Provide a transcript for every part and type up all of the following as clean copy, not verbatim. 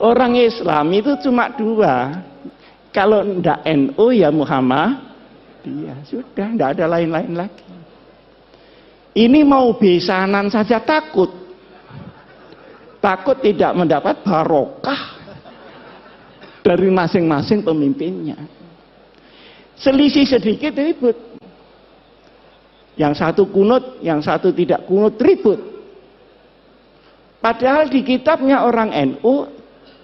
Orang Islam itu cuma dua. Kalau ndak NU ya Muhammadiyah. Sudah, ndak ada lain-lain lagi. Ini mau besanan saja takut. Takut tidak mendapat barokah dari masing-masing pemimpinnya. Selisih sedikit ribut. Yang satu kunut, yang satu tidak kunut, ribut. Padahal di kitabnya orang NU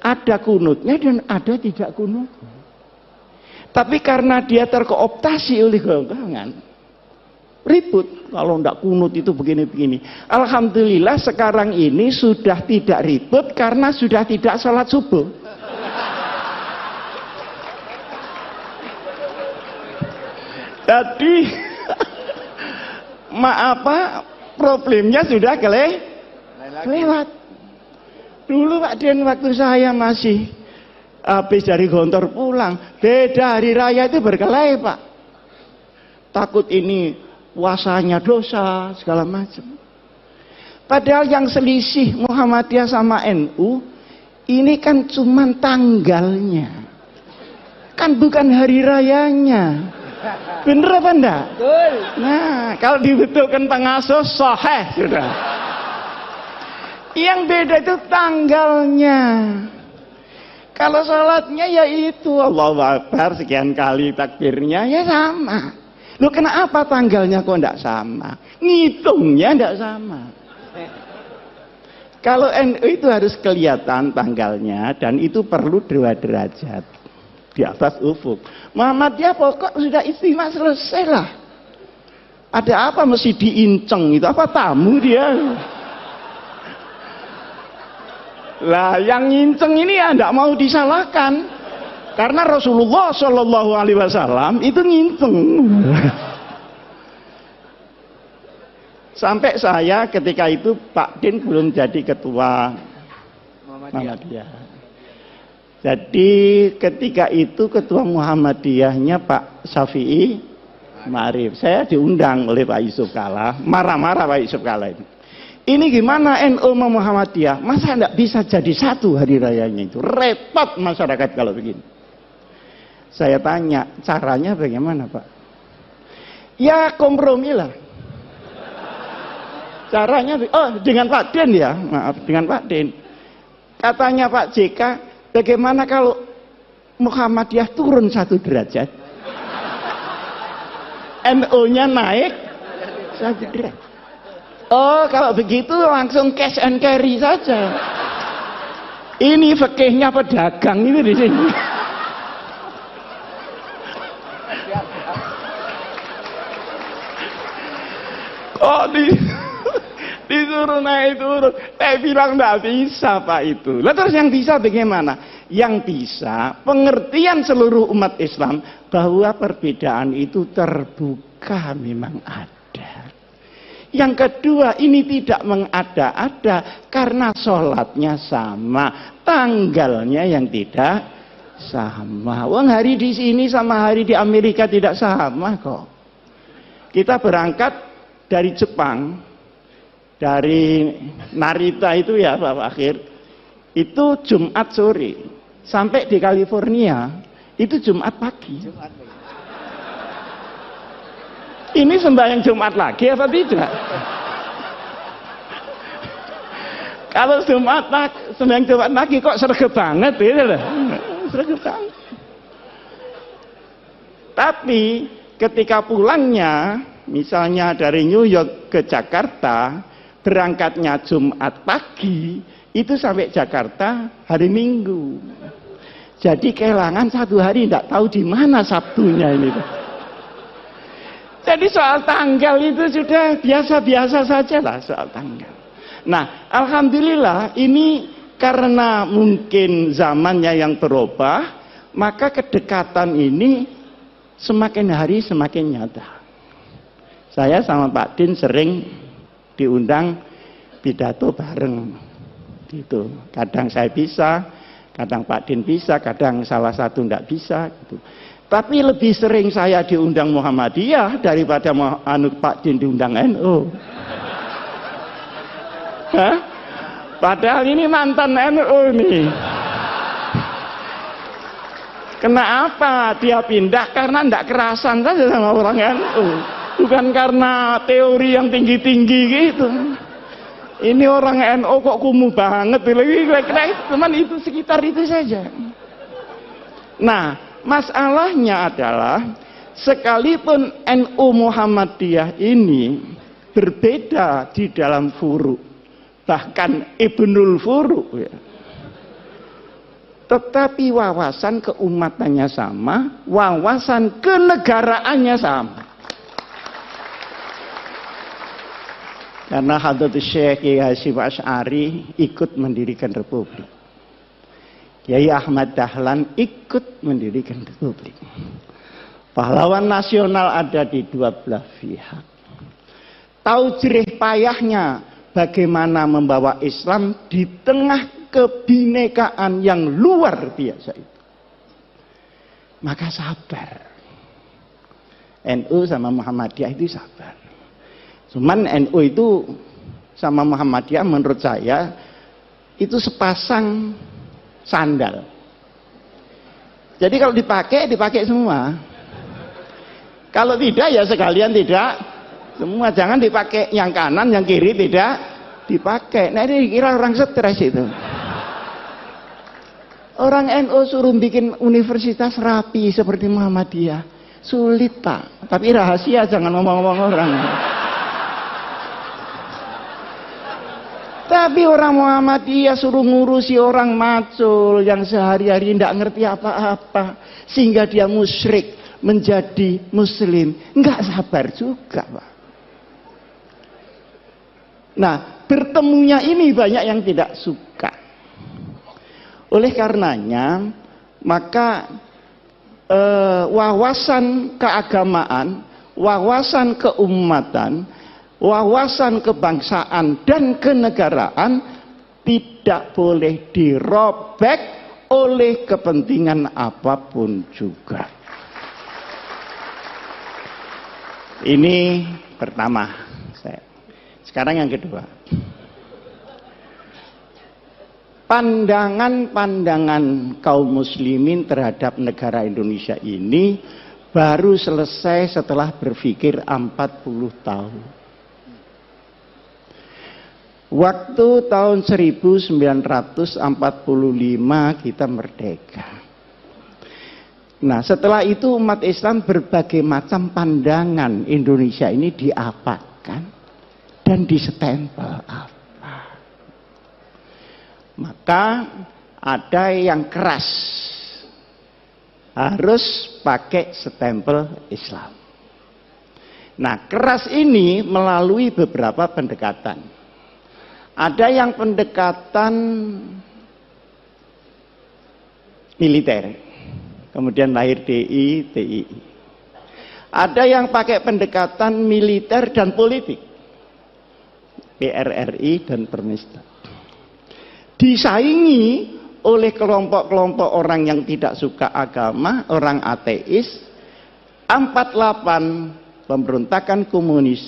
ada kunutnya dan ada tidak kunutnya. Tapi karena dia terkooptasi oleh golongan, ribut. Kalau tidak kunut itu begini-begini. Alhamdulillah sekarang ini sudah tidak ribut karena sudah tidak sholat subuh. Jadi problemnya sudah kelewat. Dulu Pak Den waktu saya masih habis dari Gontor pulang, beda hari raya itu berkelahi Pak. Takut ini puasanya dosa segala macam. Padahal yang selisih Muhammadiyah sama NU ini kan cuman tanggalnya, kan bukan hari rayanya. Bener apa enggak? Betul. Nah, kalau dibetulkan pengasuh sahih sudah. Yang beda itu tanggalnya. Kalau sholatnya ya itu Allahu Akbar sekian kali takbirnya ya sama. Loh kenapa tanggalnya kok enggak sama? Ngitungnya enggak sama. Kalau NU itu harus kelihatan tanggalnya dan itu perlu 2 derajat di atas ufuk. Muhammadiyah pokok sudah istimewa selesai lah. Ada apa mesti diinceng itu? Apa tamu dia? Lah yang nginceng ini ya tidak mau disalahkan. Karena Rasulullah Shallallahu Alaihi Wasallam itu nginceng. Sampai saya ketika itu Pak Din belum jadi ketua Muhammadiyah. Jadi ketika itu ketua Muhammadiyahnya Pak Syafi'i Ma'arif. Saya diundang oleh Pak Yusuf Kalla, marah-marah Pak Yusuf Kalla ini. Ini gimana NU sama Muhammadiyah? Masa enggak bisa jadi satu hari rayanya itu? Repot masyarakat kalau begini. Saya tanya, caranya bagaimana Pak? Ya kompromi lah. Caranya, dengan Pak Den ya, maaf, dengan Pak Den. Katanya Pak JK, bagaimana kalau Muhammadiyah turun 1 derajat? NU-nya naik 1 derajat. Oh, kalau begitu langsung cash and carry saja. Ini fikihnya pedagang ini di sini. Kok disuruh naik turun? Saya bilang enggak bisa Pak itu. Lah terus yang bisa bagaimana? Yang bisa pengertian seluruh umat Islam bahwa perbedaan itu terbuka memang ada. Yang kedua, ini tidak mengada-ada karena sholatnya sama, tanggalnya yang tidak sama. Wong hari di sini sama hari di Amerika tidak sama kok. Kita berangkat dari Jepang, dari Narita itu ya Pak Akhir, itu Jumat sore, sampai di California itu Jumat pagi. Ini sembahyang Jumat lagi apa tidak? Kalau sembahyang Jumat lagi kok sregep banget gitu loh. Sregep banget. Tapi ketika pulangnya, misalnya dari New York ke Jakarta, berangkatnya Jumat pagi, itu sampai Jakarta hari Minggu. Jadi kehilangan 1 hari, tidak tahu di mana Sabtunya ini. Jadi soal tanggal itu sudah biasa-biasa saja lah soal tanggal. Nah, alhamdulillah ini karena mungkin zamannya yang berubah, maka kedekatan ini semakin hari semakin nyata. Saya sama Pak Din sering diundang pidato bareng gitu. Kadang saya bisa, kadang Pak Din bisa, kadang salah satu enggak bisa gitu. Tapi lebih sering saya diundang Muhammadiyah daripada Pak Din diundang NU. Hah? Padahal ini mantan NU nih. Kenapa dia pindah? Karena tidak kerasan saja sama orang NU. Bukan karena teori yang tinggi-tinggi gitu. Ini orang NU kok kumuh banget. Kira-kira teman itu sekitar itu saja. Nah, masalahnya adalah sekalipun NU Muhammadiyah ini berbeda di dalam furu, bahkan Ibnul Furu ya. Tetapi wawasan keumatannya sama, wawasan kenegaraannya sama. Karena Hadratus Syekh Kiai Hasyim Asy'ari ikut mendirikan republik. Kiai Ahmad Dahlan ikut mendirikan republik. Pahlawan nasional ada di dua belah pihak. Tahu jerih payahnya bagaimana membawa Islam di tengah kebinekaan yang luar biasa itu. Maka sabar. NU sama Muhammadiyah itu sabar. Cuman NU itu sama Muhammadiyah menurut saya itu sepasang sandal. Jadi kalau dipakai semua. Kalau tidak ya sekalian tidak semua. Jangan dipakai yang kanan, yang kiri tidak dipakai. Nah ini kira orang stres itu. Orang NU suruh bikin universitas rapi seperti Muhammadiyah. Sulit Pak. Tapi rahasia, jangan ngomong-ngomong orang. Tapi orang Muhammadiyah suruh ngurusi orang macul yang sehari-hari tidak ngerti apa-apa. Sehingga dia musyrik menjadi muslim. Enggak sabar juga Pak. Nah, bertemunya ini banyak yang tidak suka. Oleh karenanya, maka wawasan keagamaan, wawasan keumatan, wawasan kebangsaan dan kenegaraan tidak boleh dirobek oleh kepentingan apapun juga. Ini pertama. Sekarang yang kedua. Pandangan-pandangan kaum muslimin terhadap negara Indonesia ini baru selesai setelah berpikir 40 tahun. Waktu tahun 1945 kita merdeka. Nah, setelah itu umat Islam berbagai macam pandangan Indonesia ini diapakan dan disestempel apa. Maka ada yang keras, harus pakai stempel Islam. Nah, keras ini melalui beberapa pendekatan. Ada yang pendekatan militer, kemudian lahir DI, TII. Ada yang pakai pendekatan militer dan politik, PRRI dan Permesta. Disaingi oleh kelompok-kelompok orang yang tidak suka agama, orang ateis. 48 pemberontakan komunis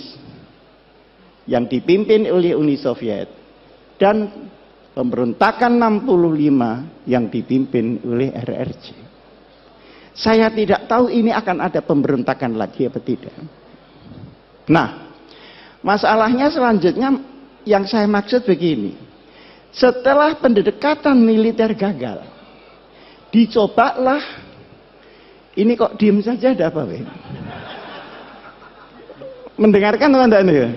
yang dipimpin oleh Uni Soviet dan pemberontakan 65 yang dipimpin oleh RRC. Saya tidak tahu ini akan ada pemberontakan lagi apa tidak. Nah, masalahnya selanjutnya yang saya maksud begini. Setelah pendekatan militer gagal, dicobalah, ini kok diem saja ada apa? Mendengarkan teman-teman ya?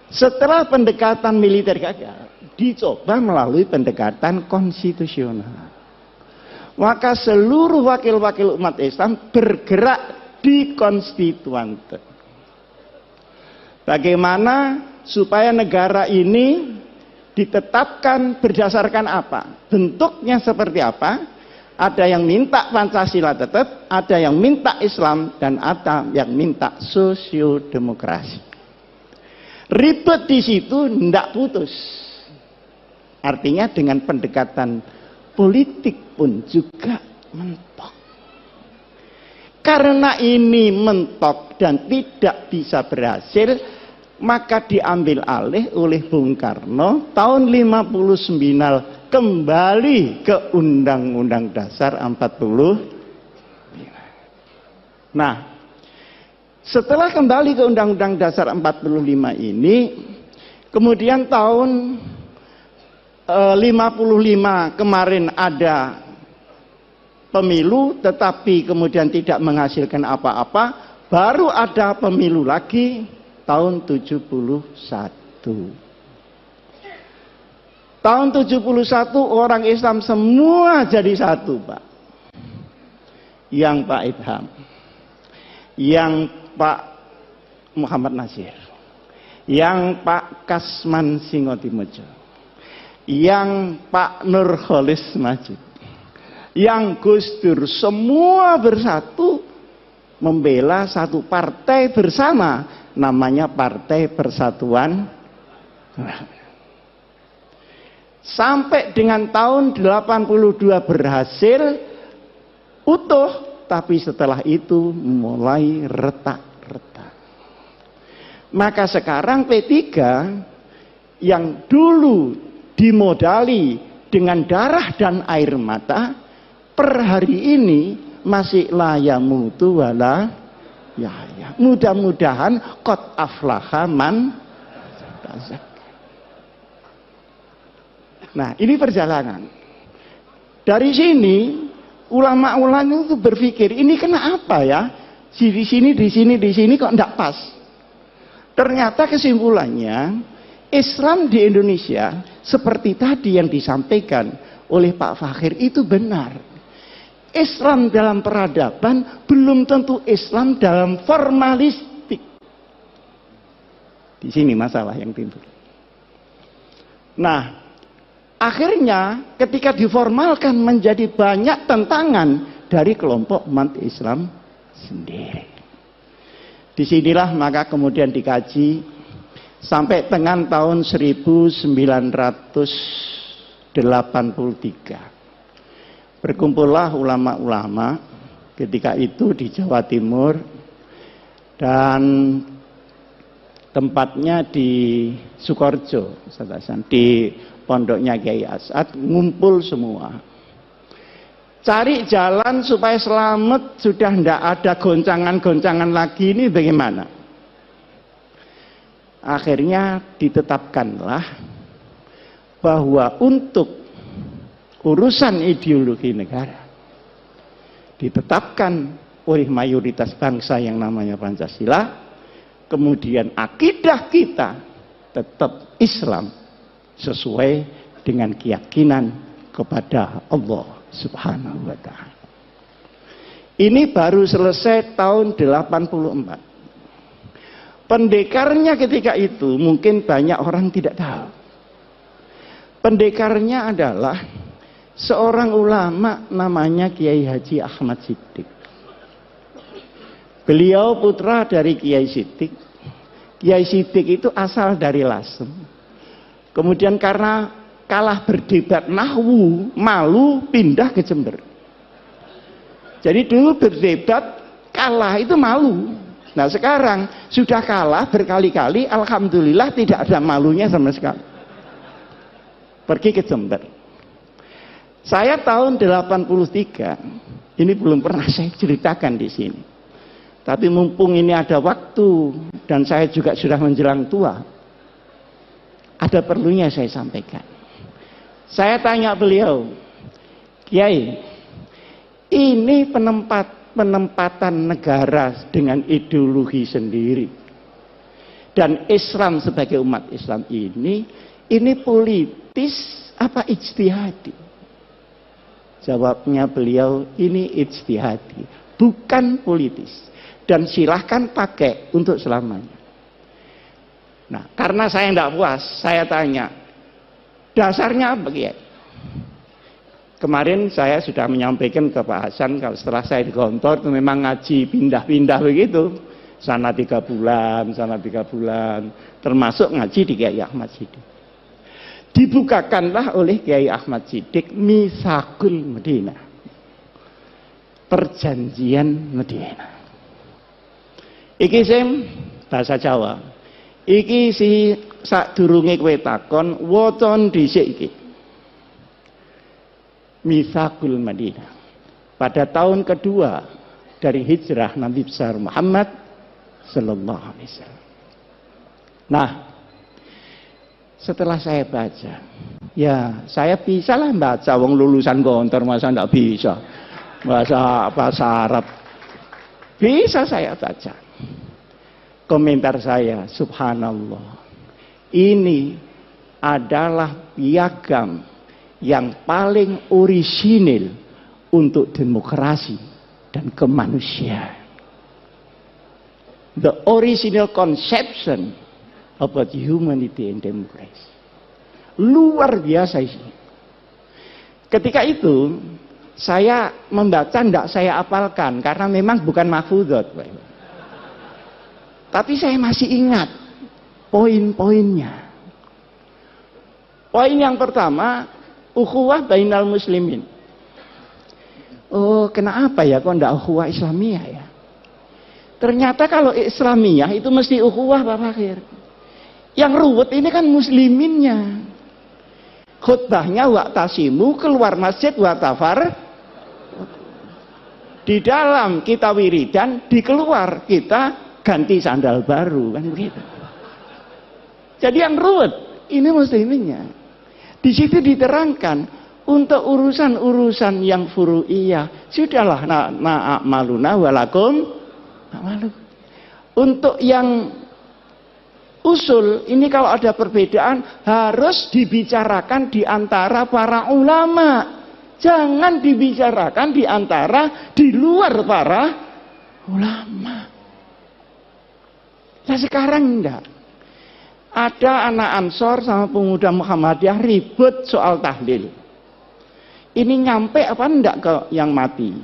Setelah pendekatan militer gagal, dicoba melalui pendekatan konstitusional. Maka seluruh wakil-wakil umat Islam bergerak di konstituante. Bagaimana supaya negara ini ditetapkan berdasarkan apa? Bentuknya seperti apa? Ada yang minta Pancasila tetap, ada yang minta Islam, dan ada yang minta sosiodemokrasi. Ribet di situ, tidak putus. Artinya dengan pendekatan politik pun juga mentok. Karena ini mentok dan tidak bisa berhasil, maka diambil alih oleh Bung Karno tahun 59 kembali ke Undang-Undang Dasar 45. Nah, setelah kembali ke Undang-Undang Dasar 45 ini, kemudian tahun 55 kemarin ada pemilu, tetapi kemudian tidak menghasilkan apa-apa, baru ada pemilu lagi tahun 71. Tahun 71 orang Islam semua jadi satu, Pak. Yang Pak Idham, yang Pak Muhammad Nasir, yang Pak Kasman Singotimojo, yang Pak Nurholis Majid, yang Gus Dur, semua bersatu membela satu partai bersama, namanya Partai Persatuan. Sampai dengan tahun 82 berhasil utuh, tapi setelah itu mulai retak-retak. Maka sekarang P3 yang dulu dimodali dengan darah dan air mata, per hari ini masih layamutu wala ya. Mudah-mudahan qad aflaha man tazakka. Nah, ini perjalanan. Dari sini ulama-ulama itu berpikir, ini kenapa ya? Di sini kok enggak pas. Ternyata kesimpulannya, Islam di Indonesia seperti tadi yang disampaikan oleh Pak Fakhir itu benar. Islam dalam peradaban belum tentu Islam dalam formalistik. Di sini masalah yang timbul. Nah, akhirnya ketika diformalkan menjadi banyak tentangan dari kelompok umat Islam sendiri. Disinilah maka kemudian dikaji sampai dengan tahun 1983. Berkumpullah ulama-ulama ketika itu di Jawa Timur dan tempatnya di Sukoharjo, di pondoknya Kiai As'ad, ngumpul semua. Cari jalan supaya selamat, sudah tidak ada goncangan-goncangan lagi, ini bagaimana? Akhirnya ditetapkanlah bahwa untuk urusan ideologi negara ditetapkan oleh mayoritas bangsa yang namanya Pancasila, kemudian akidah kita tetap Islam sesuai dengan keyakinan kepada Allah Subhanahu wa ta'ala. Ini baru selesai tahun 84. Pendekarnya ketika itu mungkin banyak orang tidak tahu. Pendekarnya adalah seorang ulama namanya Kiai Haji Ahmad Siddiq. Beliau putra dari Kiai Siddiq. Kiai Siddiq itu asal dari Lasem. Kemudian karena kalah berdebat nahwu, malu pindah ke Jember. Jadi dulu berdebat kalah itu malu. Nah sekarang sudah kalah berkali-kali, alhamdulillah tidak ada malunya sama sekali. Pergi ke Jember. Saya tahun 83, ini belum pernah saya ceritakan di sini. Tapi mumpung ini ada waktu dan saya juga sudah menjelang tua, ada perlunya saya sampaikan. Saya tanya beliau, Kiai, ini penempatan negara dengan ideologi sendiri dan Islam sebagai umat Islam ini politis apa ijtihadi? Jawabnya beliau, ini ijtihadi, bukan politis, dan silahkan pakai untuk selamanya. Nah, karena saya tidak puas, saya tanya, dasarnya apa Kiai? Kemarin saya sudah menyampaikan ke Pak Hasan, kalau setelah saya di kantor itu memang ngaji pindah-pindah begitu, sana 3 bulan, sana 3 bulan, termasuk ngaji di Kiai Ahmad Siddiq. Dibukakanlah oleh Kiai Ahmad Siddiq Mitsaqul Madinah, perjanjian Madinah. Iki sing bahasa Jawa. Iki si sadurunge kowe takon waca dhisik iki. Mitsaqul Madinah. Pada tahun kedua dari hijrah Nabi besar Muhammad sallallahu alaihi wasallam. Nah, setelah saya baca, ya saya bisalah baca, wong lulusan Gontor masa enggak bisa bahasa Arab. Bisa saya baca. Komentar saya, subhanallah. Ini adalah piagam yang paling orisinil untuk demokrasi dan kemanusiaan. The original conception about humanity and democracy. Luar biasa ini. Ketika itu saya membaca, tidak saya apalkan karena memang bukan mahfudot. Tapi saya masih ingat poin-poinnya. Poin yang pertama, ukhuwah bainal muslimin. Oh, kenapa ya kok tidak ukhuwah Islamiyah ya? Ternyata kalau Islamiyah itu mesti ukhuwah Pak Fakir. Yang ruwet ini kan musliminnya. Khutbahnya waqtasimu, keluar masjid watafar. Di dalam kita wiridan, di keluar kita ganti sandal baru, kan begitu. Jadi yang ruwet ini musliminnya. Di situ diterangkan untuk urusan-urusan yang furu'iyah, sudahlah na'amaluna walakum amalu. Untuk yang usul ini kalau ada perbedaan harus dibicarakan di antara para ulama. Jangan dibicarakan di antara di luar para ulama. Nah sekarang enggak. Ada anak Ansor sama pemuda Muhammadiyah ribut soal tahlil. Ini nyampe apa enggak ke yang mati?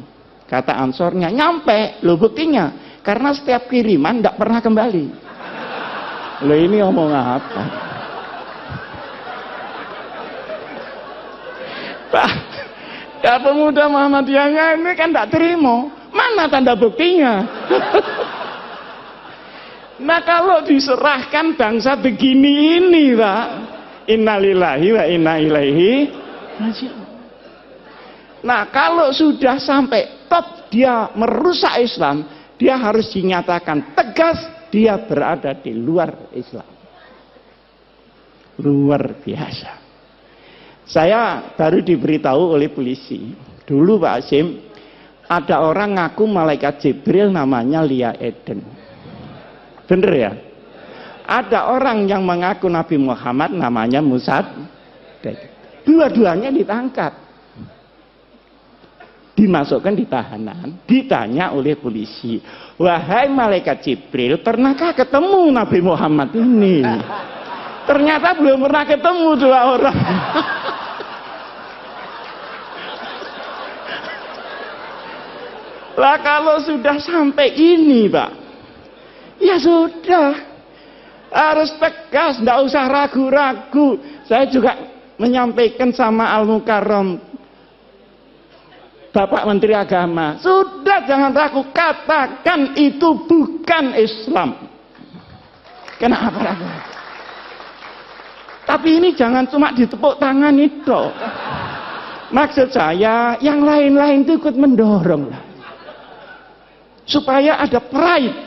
Kata Ansornya, nyampe. Loh buktinya, karena setiap kiriman enggak pernah kembali. Loh ini ngomong apa? Pak, ya pemuda Muhammadiyahnya ini kan enggak terima. Mana tanda buktinya? Nah kalau diserahkan bangsa begini ini Pak, innalillahi wa inna ilaihi raji'un. Nah kalau sudah sampai top dia merusak Islam, dia harus dinyatakan tegas dia berada di luar Islam. Luar biasa. Saya baru diberitahu oleh polisi. Dulu Pak Hasim, ada orang ngaku malaikat Jibril namanya Lia Eden. Bener ya? Ada orang yang mengaku Nabi Muhammad namanya Musad. Dua-duanya ditangkap. Dimasukkan di tahanan. Ditanya oleh polisi. Wahai malaikat Jibril, pernahkah ketemu Nabi Muhammad ini? Ternyata belum pernah ketemu dua orang. Lah kalau sudah sampai ini Pak, ya sudah, harus tegas, tidak usah ragu-ragu. Saya juga menyampaikan sama Al-Mukarram, Bapak Menteri Agama, sudah jangan ragu, katakan itu bukan Islam. Kenapa ragu? Tapi ini jangan cuma ditepuk tangan itu. Maksud saya, yang lain-lain itu ikut mendorong lah. Supaya ada pride.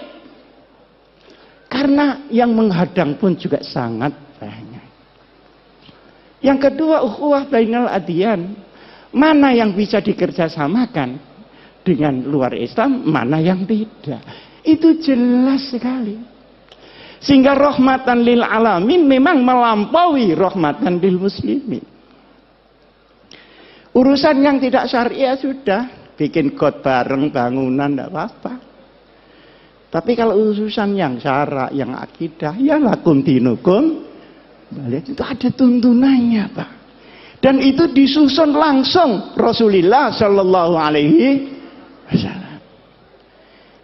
Karena yang menghadang pun juga sangat banyak. Yang kedua, ukhuwah bainal adyan. Mana yang bisa dikerjasamakan dengan luar Islam, mana yang tidak. Itu jelas sekali. Sehingga rahmatan lil alamin memang melampaui rahmatan lil muslimin. Urusan yang tidak syariah sudah. Bikin got bareng bangunan, tidak apa-apa. Tapi kalau urusan yang syara, yang akidah, ya lakum dinukum, itu ada tuntunannya Pak. Dan itu disusun langsung Rasulullah Shallallahu Alaihi Wasallam.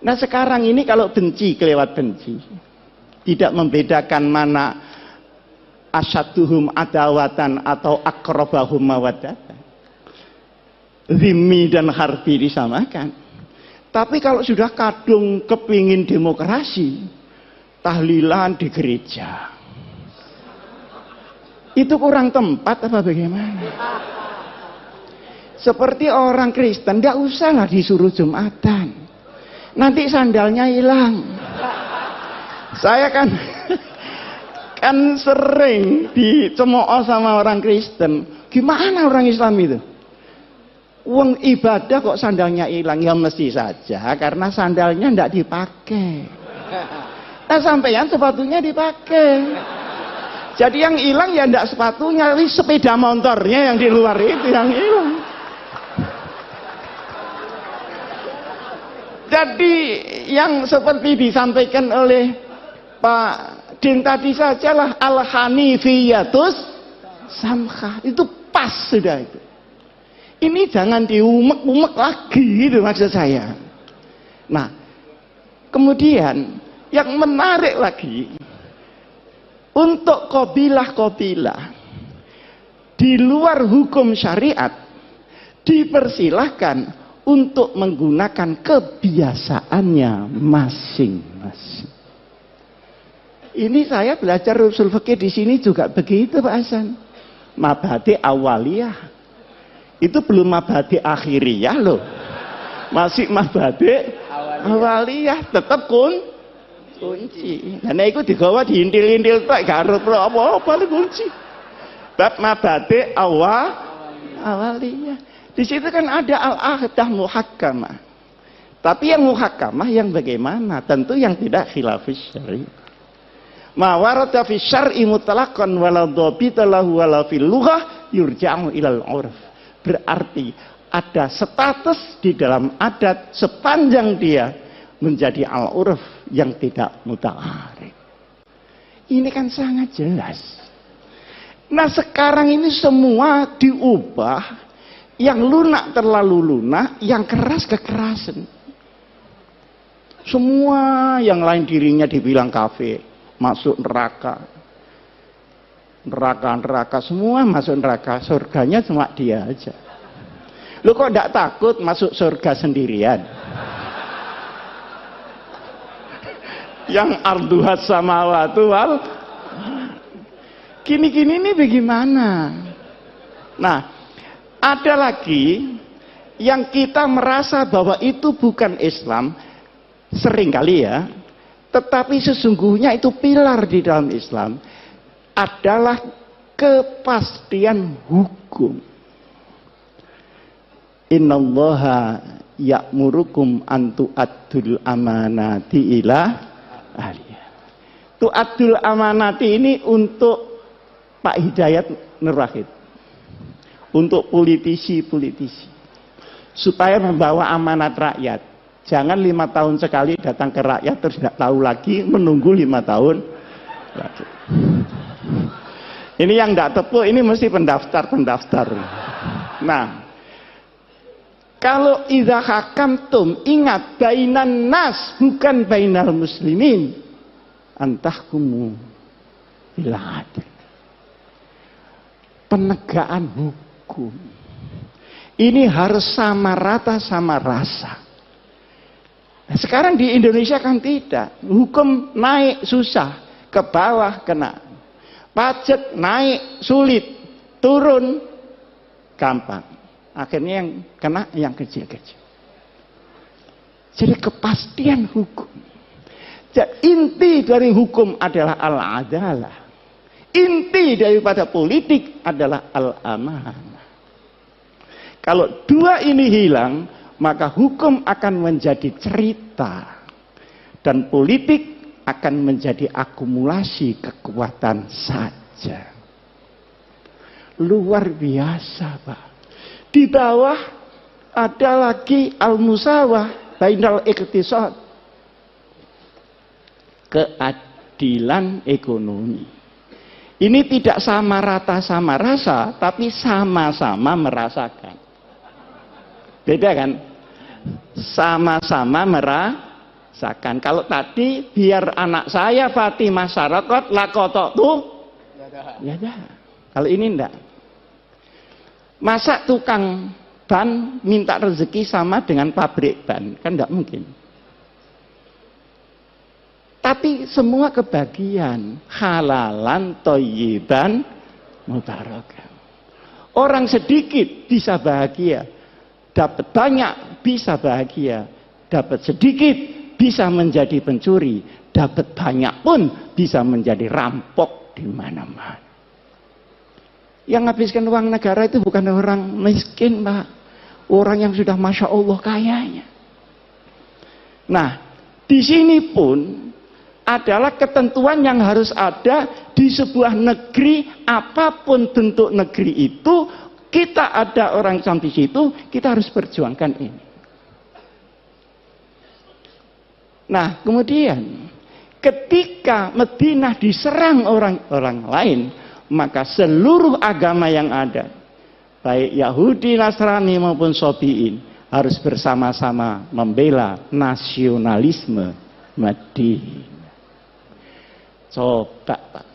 Nah sekarang ini kalau benci kelewat benci, tidak membedakan mana asyaduhum adawatan atau akrobahum mawaddatan. Zimmi dan harbi disamakan. Tapi kalau sudah kadung kepingin demokrasi, tahlilan di gereja, itu kurang tempat apa bagaimana? Seperti orang Kristen, tidak usah lah disuruh Jumatan. Nanti sandalnya hilang. Saya kan sering dicemooh sama orang Kristen. Gimana orang Islam itu? Uang ibadah kok sandalnya hilang? Ya mesti saja karena sandalnya tidak dipakai. Nah sampeyan sepatunya dipakai. Jadi yang hilang ya tidak sepatunya, tapi sepeda motornya yang di luar itu yang hilang. Jadi yang seperti disampaikan oleh Pak Din tadi sajalah al-hanifiyatus samkhah, itu pas sudah itu. Ini jangan diumek-umek lagi gitu maksud saya. Nah, kemudian yang menarik lagi untuk qabilah-qabilah di luar hukum syariat dipersilahkan untuk menggunakan kebiasaannya masing-masing. Ini saya belajar usul fikih di sini juga begitu Pak Hasan. Mabhadi awaliyah. Itu belum mabhadi akhiriyah loh. Masih mabhadi awaliyah, tetap kunci. Nah itu digawa diintil-intil tak garut apa-apa kunci. Bab mabhadi awaliyah. Di situ kan ada al-ahdah muhakkamah. Tapi yang muhakkamah yang bagaimana? Tentu yang tidak khilafis syar'i. Ma warada fi syar'i mutlaqan wala dhabita lahu wala fil lughah yurja'u ilal 'urf. Berarti ada status di dalam adat sepanjang dia menjadi al-'urf yang tidak muta'arif. Ini kan sangat jelas. Nah, sekarang ini semua diubah. Yang lunak terlalu lunak, yang keras kekerasan. Semua yang lain dirinya dibilang kafir, masuk neraka. Neraka, semua masuk neraka. Surganya cuma dia aja. Lu kok tidak takut masuk surga sendirian? Yang arduhat samawatu wal. Gini-gini ini bagaimana? Nah, ada lagi yang kita merasa bahwa itu bukan Islam, seringkali ya, tetapi sesungguhnya itu pilar di dalam Islam, adalah kepastian hukum. Innallaha ya'murukum an tu'addul amanati ila ahliha. Tu'addul amanati ini untuk Pak Hidayat Nur Wahid. Untuk politisi-politisi supaya membawa amanat rakyat. Jangan 5 tahun sekali datang ke rakyat terus tidak tahu lagi, menunggu 5 tahun lagi. Ini yang tidak tepu, ini mesti pendaftar. Nah, kalau idza hakamtum, ingat bainan nas bukan bainal muslimin, antahkumu bil adl. Penegakan hukum. Ini harus sama rata sama rasa. Nah, sekarang di Indonesia kan tidak. Hukum naik susah, ke bawah kena. Pajak naik sulit, turun gampang. Akhirnya yang kena yang kecil-kecil. Jadi kepastian hukum. Jadi, inti dari hukum adalah al-adalah. Inti daripada politik adalah al-amanah. Kalau dua ini hilang, maka hukum akan menjadi cerita. Dan politik akan menjadi akumulasi kekuatan saja. Luar biasa, Pak. Di bawah ada lagi al-musawah bainal iqtisad. Keadilan ekonomi. Ini tidak sama rata sama rasa, tapi sama-sama merasakan. Beda kan? Sama-sama merasakan. Kalau tadi biar anak saya Fatimah Syarakat lakotok tuh, ya dah. Kalau ini enggak. Masa tukang ban minta rezeki sama dengan pabrik ban? Kan enggak mungkin. Tapi semua kebagian, halalan, thayyiban, mubarakan. Orang sedikit bisa bahagia, dapat banyak bisa bahagia, dapat sedikit bisa menjadi pencuri, dapat banyak pun bisa menjadi rampok di mana-mana. Yang menghabiskan uang negara itu bukan orang miskin, Pak. Orang yang sudah Masya Allah kayanya. Nah, di sini pun adalah ketentuan yang harus ada di sebuah negeri, apapun bentuk negeri itu, kita ada orang Islam di situ, kita harus perjuangkan ini. Nah, kemudian ketika Madinah diserang orang-orang lain, maka seluruh agama yang ada, baik Yahudi, Nasrani maupun Sobiin, harus bersama-sama membela nasionalisme Madinah. Coba, Pak.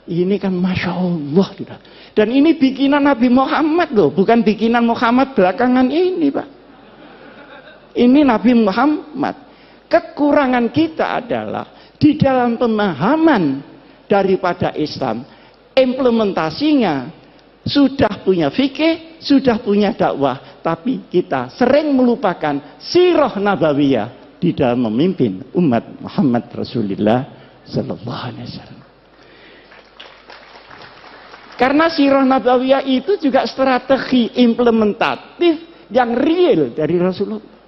Ini kan Masya Allah. Dan ini bikinan Nabi Muhammad loh, bukan bikinan Muhammad belakangan ini, Pak. Ini Nabi Muhammad. Kekurangan kita adalah di dalam pemahaman daripada Islam, implementasinya sudah punya fikih, sudah punya dakwah, tapi kita sering melupakan sirah nabawiyah di dalam memimpin umat Muhammad Rasulullah Sallallahu Alaihi Wasallam. Karena sirah nabawiyah itu juga strategi implementatif yang real dari Rasulullah.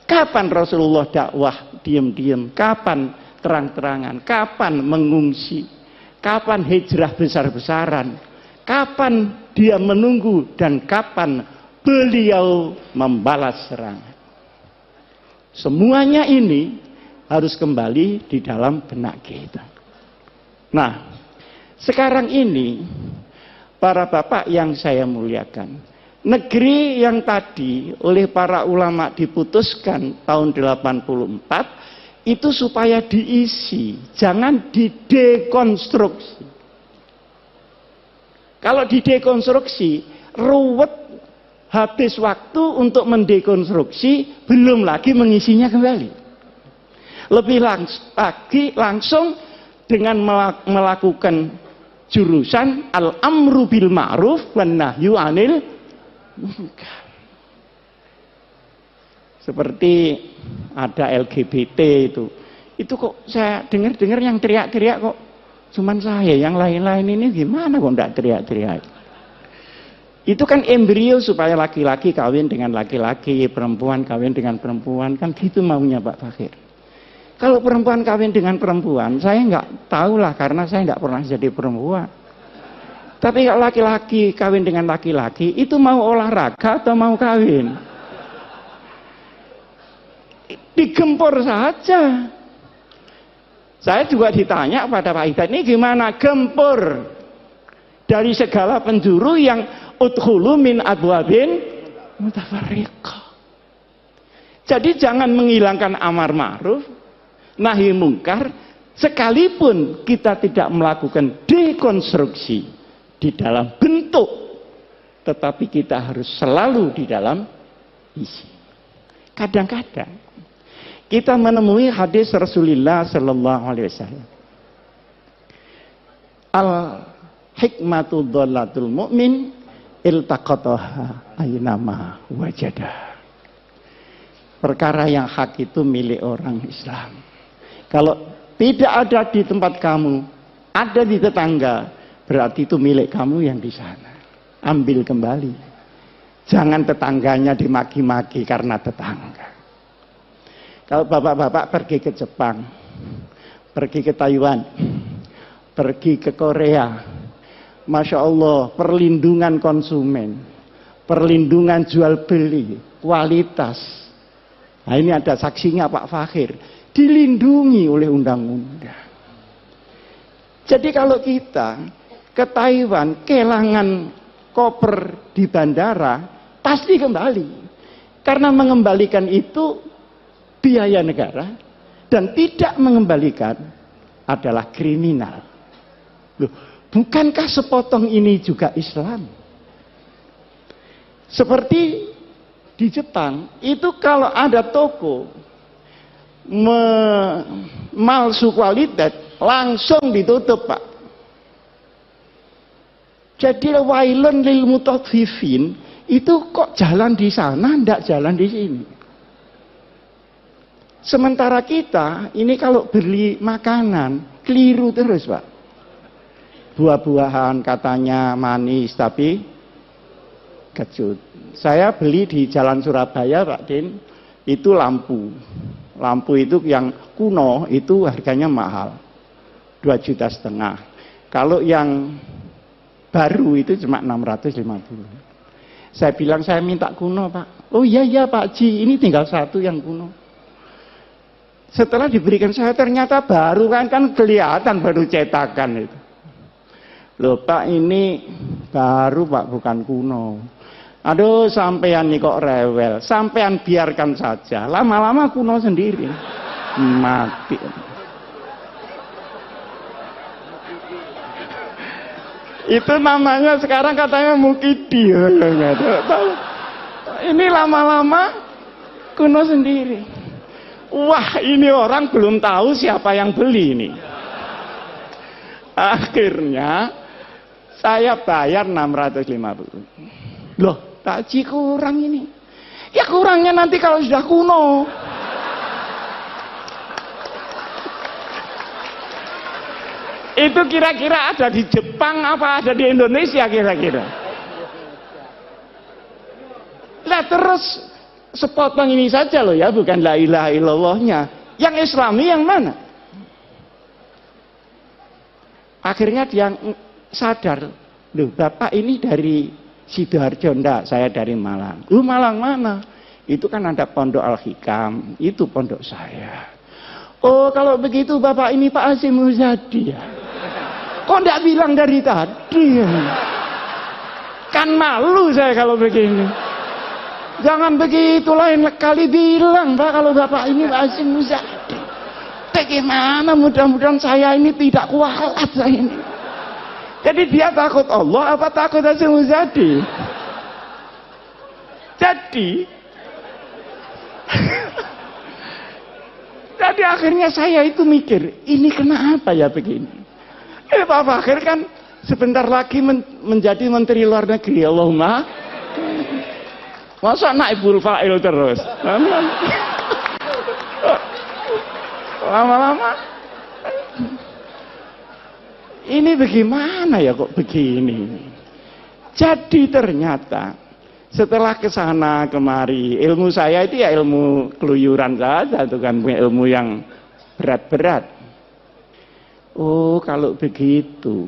Kapan Rasulullah dakwah diam-diam? Kapan terang-terangan? Kapan mengungsi? Kapan hijrah besar-besaran? Kapan dia menunggu? Dan kapan beliau membalas serangan? Semuanya ini harus kembali di dalam benak kita. Nah, sekarang ini para bapak yang saya muliakan, negeri yang tadi oleh para ulama diputuskan tahun 84 itu supaya diisi, jangan didekonstruksi. Kalau didekonstruksi, ruwet, habis waktu untuk mendekonstruksi, belum lagi mengisinya kembali. Lebih langsung dengan melakukan jurusan al-amru bil ma'ruf wan nahyu 'anil munkar. Seperti ada LGBT itu kok saya dengar yang teriak-teriak kok cuman saya, yang lain-lain ini gimana kok enggak teriak-teriak. Itu kan embrio supaya laki-laki kawin dengan laki-laki, perempuan kawin dengan perempuan, kan gitu maunya Pak Fakir. Kalau perempuan kawin dengan perempuan, saya nggak tahu lah karena saya nggak pernah jadi perempuan. Tapi kalau laki-laki kawin dengan laki-laki, itu mau olahraga atau mau kawin? Digempur saja. Saya juga ditanya pada Pak Hidayat, ini gimana gempur dari segala penjuru yang udkhulu min abwabin mutafarriqah. Jadi jangan menghilangkan amar ma'ruf, nahi mungkar, sekalipun kita tidak melakukan dekonstruksi di dalam bentuk, tetapi kita harus selalu di dalam isi. Kadang-kadang kita menemui hadis Rasulullah Sallallahu Alaihi Wasallam, al hikmatu dhalatul mu'min iltaqataha aynama wajadah. Perkara yang hak itu milik orang Islam. Kalau tidak ada di tempat kamu, ada di tetangga, berarti itu milik kamu yang di sana. Ambil kembali. Jangan tetangganya dimaki-maki karena tetangga. Kalau bapak-bapak pergi ke Jepang, pergi ke Taiwan, pergi ke Korea, Masya Allah, perlindungan konsumen, perlindungan jual beli, kualitas. Nah ini ada saksinya Pak Fakhir, dilindungi oleh undang-undang. Jadi kalau kita ke Taiwan, kehilangan koper di bandara, pasti kembali. Karena mengembalikan itu biaya negara, dan tidak mengembalikan adalah kriminal. Loh, bukankah sepotong ini juga Islam? Seperti di Jepang, itu kalau ada toko malsu kualitas, langsung ditutup Pak. Jadi wailun lil mutaffifin itu kok jalan di sana, ndak jalan di sini. Sementara kita ini kalau beli makanan keliru terus, Pak. Buah-buahan katanya manis tapi kecut. Saya beli di Jalan Surabaya, Pak Din, itu lampu. Lampu itu yang kuno itu harganya mahal. 2,5 juta. Kalau yang baru itu cuma 650. Saya bilang saya minta kuno, Pak. Oh iya Pak Ji, ini tinggal satu yang kuno. Setelah diberikan saya ternyata baru kan kelihatan baru cetakan itu. Loh Pak, ini baru Pak, bukan kuno. Aduh, sampean nih kok rewel. Sampean biarkan saja. Lama-lama kuno sendiri. Mati. Itu namanya sekarang katanya mukidi. Ini lama-lama kuno sendiri. Wah, ini orang belum tahu siapa yang beli ini. Akhirnya saya bayar 650. Loh, takji kurang ini. Ya kurangnya nanti kalau sudah kuno. Itu kira-kira ada di Jepang apa ada di Indonesia kira-kira? Lah terus sepotong ini saja loh ya, bukan la ilaha illallahnya. Yang Islami yang mana? Akhirnya dia sadar, loh Bapak ini dari Sidoarjo, enggak, saya dari Malang. Lu Malang mana? Itu kan ada Pondok Al-Hikam, itu pondok saya. Oh kalau begitu Bapak ini Pak Hasyim Muzadi ya? Kok enggak bilang dari tadi ya? Kan malu saya kalau begini. Jangan begitu, lain kali bilang Pak kalau Bapak ini Pak Hasyim Muzadi. Bagaimana, mudah-mudahan saya ini tidak kualat saya ini. Jadi dia takut Allah apa takut Hasyim Muzadi? Jadi akhirnya saya itu mikir, ini kenapa ya begini? Pak Fakir kan sebentar lagi menjadi Menteri Luar Negeri, Allahumma. Masa naibul fa'il terus? Lama-lama ini bagaimana ya kok begini? Jadi ternyata setelah kesana kemari, ilmu saya itu ya ilmu keluyuran saja, itu kan ilmu yang berat-berat. Oh kalau begitu,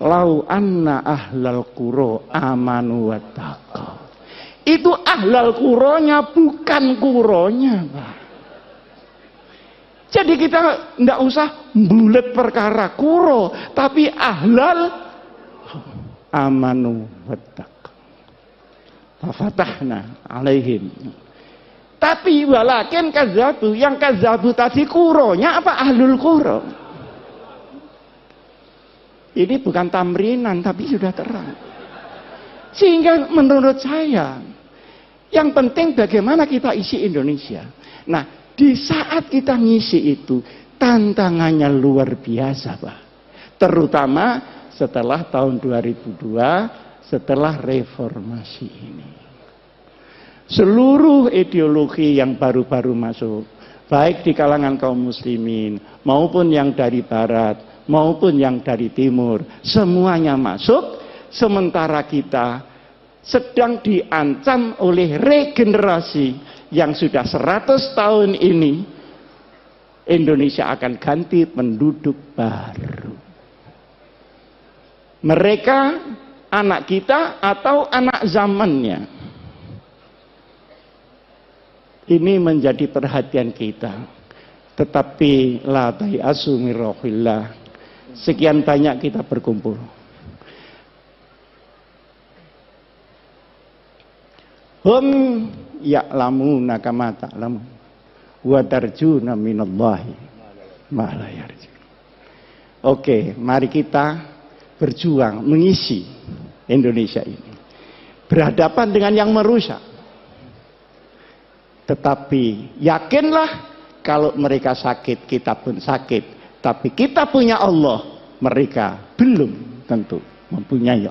lau anna ahlal qura amanu wattaqau. Itu ahlal kuronya bukan kuronya, Pak. Jadi kita tidak usah bulet perkara kuro, tapi ahlal amanu wattaqau. Fafatahna alaihim. Tapi walakin kazabu, yang kazabu tadi kuronya apa ahlul kuro? Ini bukan tamrinan tapi sudah terang. Sehingga menurut saya yang penting bagaimana kita isi Indonesia. Nah, di saat kita ngisi itu tantangannya luar biasa, Pak. Terutama setelah tahun 2002, setelah reformasi ini. Seluruh ideologi yang baru-baru masuk, baik di kalangan kaum muslimin maupun yang dari barat maupun yang dari timur, semuanya masuk. Sementara kita sedang diancam oleh regenerasi yang sudah 100 tahun ini. Indonesia akan ganti penduduk baru. Mereka anak kita atau anak zamannya. Ini menjadi perhatian kita. Tetapi la tayasu min rauhillah. Sekian banyak kita berkumpul. Hum ya'lamuna kama ta'lamun wa tarjuna minallahi ma la yarjun. Oke, mari kita berjuang mengisi Indonesia ini. Berhadapan dengan yang merusak. Tetapi yakinlah kalau mereka sakit, kita pun sakit. Tapi kita punya Allah, mereka belum tentu mempunyai